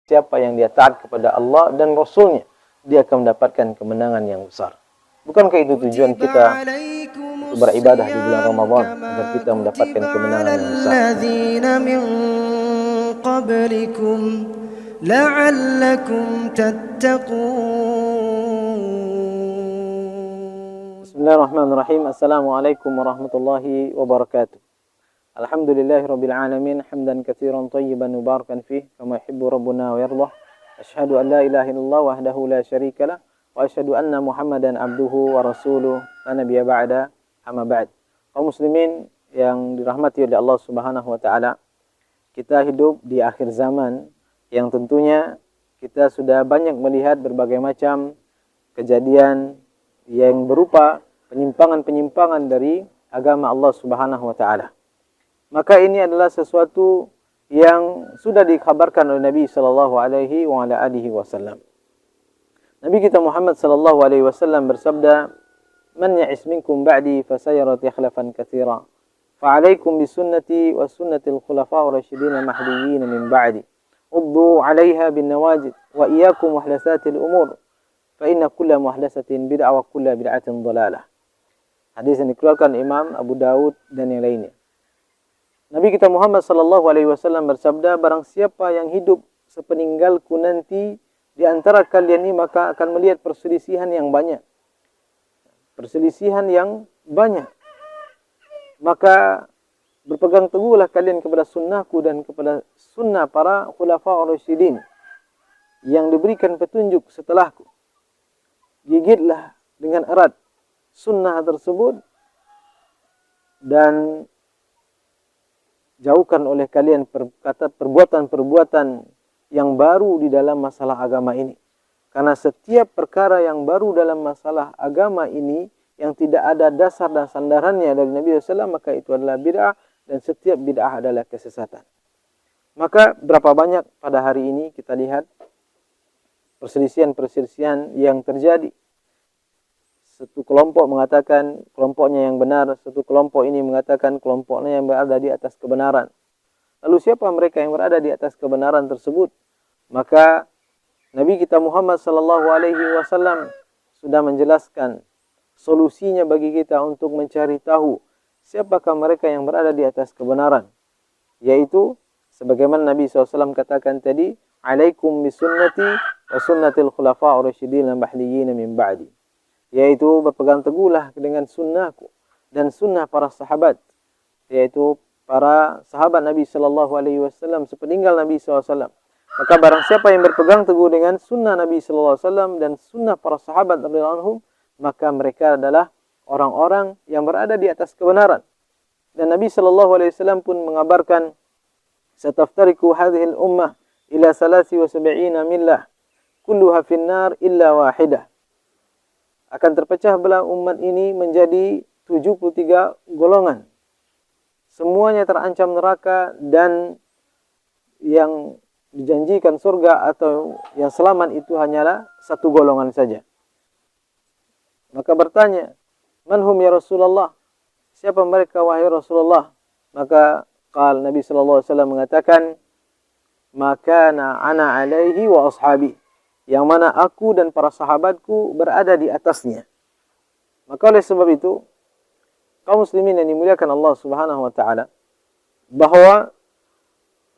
siapa yang dia taat kepada Allah dan Rasulnya, dia akan mendapatkan kemenangan yang besar. Bukankah itu tujuan kita untuk beribadah di bulan Ramadan, agar kita mendapatkan kemenangan yang besar? Bismillahirrahmanirrahim. Assalamualaikum warahmatullahi wabarakatuh. Alhamdulillahirabbil alamin, hamdan katsiran thayyiban mubarakan fih, kama yuhibbu rabbuna wa yardah. Asyhadu an la ilaha illallah wahdahu la syarikalah wa asyhadu anna Muhammadan abduhu wa rasuluh, la nabiyya ba'da, amma ba'd. Kaum muslimin yang dirahmati oleh Allah Subhanahu wa taala, kita hidup di akhir zaman yang tentunya kita sudah banyak melihat berbagai macam kejadian yang berupa penyimpangan-penyimpangan dari agama Allah Subhanahu wa taala. Maka ini adalah sesuatu yang sudah dikabarkan oleh Nabi sallallahu alaihi wasallam. Nabi kita Muhammad sallallahu alaihi wasallam bersabda, "Man ya'is minkum ba'di fasayara ikhlafan katsira. Fa'alaikum bisunnati wa sunnatil khulafa'ir rasyidin mahdiyyin min ba'di. Uddu 'alaiha bin nawajid wa iyyakum muhdatsatil umur. Fa inna kulla muhdatsatin bid'ah wa kulla bid'atin dhalalah." Hadis yang dikeluarkan Imam Abu Daud dan yang lainnya. Nabi kita Muhammad sallallahu alaihi wasallam bersabda, barang siapa yang hidup sepeninggalku nanti di antara kalian ini, maka akan melihat perselisihan yang banyak. Perselisihan yang banyak. Maka berpegang teguhlah kalian kepada sunnahku dan kepada sunnah para khulafa'ur rasyidin yang diberikan petunjuk setelahku. Gigitlah dengan erat sunnah tersebut dan jauhkan oleh kalian perbuatan-perbuatan yang baru di dalam masalah agama ini. Karena setiap perkara yang baru dalam masalah agama ini yang tidak ada dasar dan sandarannya dari Nabi SAW, maka itu adalah bid'ah, dan setiap bid'ah adalah kesesatan. Maka berapa banyak pada hari ini kita lihat perselisihan-perselisihan yang terjadi. Satu kelompok mengatakan kelompoknya yang benar, satu kelompok ini mengatakan kelompoknya yang berada di atas kebenaran. Lalu siapa mereka yang berada di atas kebenaran tersebut? Maka Nabi kita Muhammad sallallahu alaihi wasallam sudah menjelaskan solusinya bagi kita untuk mencari tahu siapakah mereka yang berada di atas kebenaran. Yaitu sebagaimana Nabi SAW katakan tadi, "Alaikum bisunnati wa sunnatil khulafa'ur rasyidin al-mahdiyyin min ba'di." Yaitu berpegang teguhlah dengan sunnahku dan sunnah para sahabat, yaitu para sahabat Nabi sallallahu alaihi wasallam sepeninggal Nabi SAW. Maka barang siapa yang berpegang teguh dengan sunnah Nabi sallallahu alaihi wasallam dan sunnah para sahabat radhiyallahu anhum, maka mereka adalah orang-orang yang berada di atas kebenaran. Dan Nabi sallallahu alaihi wasallam pun mengabarkan, "Sataftariqu hadhihi al-ummah ila 73 millah, kulluha fin-nar illa wahidah." Akan terpecah belah umat ini menjadi 73 golongan. Semuanya terancam neraka, dan yang dijanjikan surga atau yang selamat itu hanyalah satu golongan saja. Maka bertanya, "Man hum ya Rasulullah?" Siapa mereka wahai Rasulullah? Maka Nabi sallallahu alaihi wasallam mengatakan, "Makana ana alaihi wa ashabi." Yang mana aku dan para sahabatku berada di atasnya. Maka oleh sebab itu, kaum muslimin yang dimuliakan Allah Subhanahu wa taala, bahwa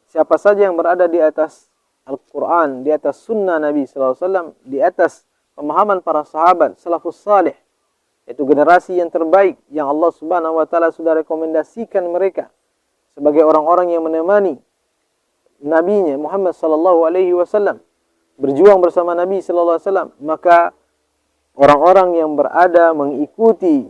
siapa saja yang berada di atas Al-Quran, di atas sunnah Nabi sallallahu alaihi wasallam, di atas pemahaman para sahabat salafus salih, yaitu generasi yang terbaik yang Allah Subhanahu wa taala sudah rekomendasikan mereka sebagai orang-orang yang menemani nabinya Muhammad sallallahu alaihi wasallam, berjuang bersama Nabi sallallahu alaihi wasallam, maka orang-orang yang berada mengikuti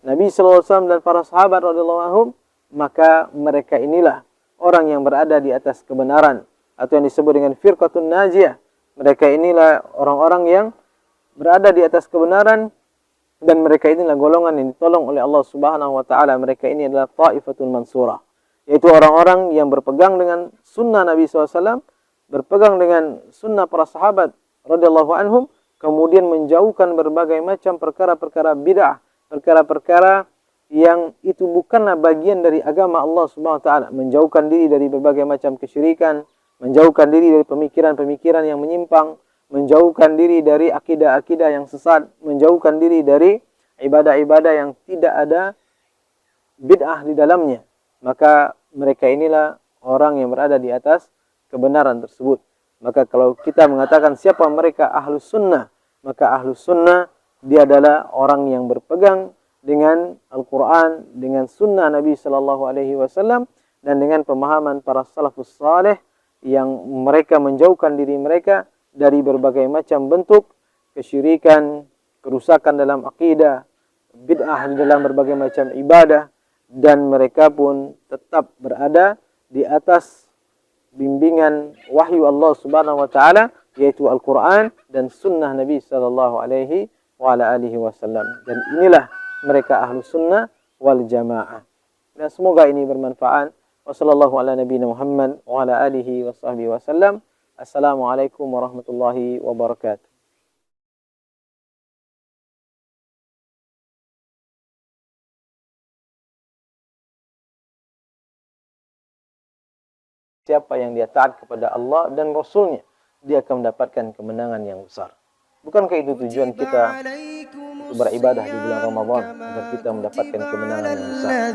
Nabi sallallahu alaihi wasallam dan para sahabat radhiyallahu anhum, maka mereka inilah orang yang berada di atas kebenaran, atau yang disebut dengan firqatun najiyah. Mereka inilah orang-orang yang berada di atas kebenaran, dan mereka inilah golongan yang ditolong oleh Allah Subhanahu wa taala. Mereka ini adalah Taifatul Mansurah, yaitu orang-orang yang berpegang dengan sunnah Nabi sallallahu alaihi wasallam, berpegang dengan sunnah para sahabat radhiyallahu anhum, kemudian menjauhkan berbagai macam perkara-perkara bid'ah, perkara-perkara yang itu bukanlah bagian dari agama Allah Subhanahu wa taala, menjauhkan diri dari berbagai macam kesyirikan, menjauhkan diri dari pemikiran-pemikiran yang menyimpang, menjauhkan diri dari akidah-akidah yang sesat, menjauhkan diri dari ibadah-ibadah yang tidak ada bid'ah di dalamnya. Maka mereka inilah orang yang berada di atas kebenaran tersebut. Maka kalau kita mengatakan siapa mereka ahlus sunnah, maka ahlus sunnah dia adalah orang yang berpegang dengan Al-Quran, dengan sunnah Nabi Sallallahu Alaihi Wasallam, dan dengan pemahaman para salafus saleh yang mereka menjauhkan diri mereka dari berbagai macam bentuk kesyirikan, kerusakan dalam akidah, bid'ah di dalam berbagai macam ibadah, dan mereka pun tetap berada di atas bimbingan wahyu Allah Subhanahu wa taala, yaitu Al-Qur'an dan sunnah Nabi sallallahu alaihi wa ala alihi wasallam. Dan inilah mereka ahlus sunnah wal jamaah. Dan semoga ini bermanfaat. Wassallallahu ala nabiyina Muhammad wa ala alihi wa sahbihi wasallam. Assalamualaikum warahmatullahi wabarakatuh. Siapa yang dia taat kepada Allah dan Rasulnya, dia akan mendapatkan kemenangan yang besar. Bukankah itu tujuan kita untuk beribadah di bulan Ramadan, agar kita mendapatkan kemenangan yang besar?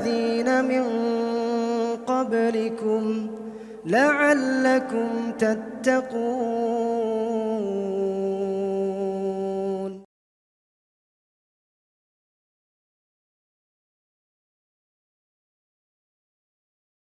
لعلكم تتقون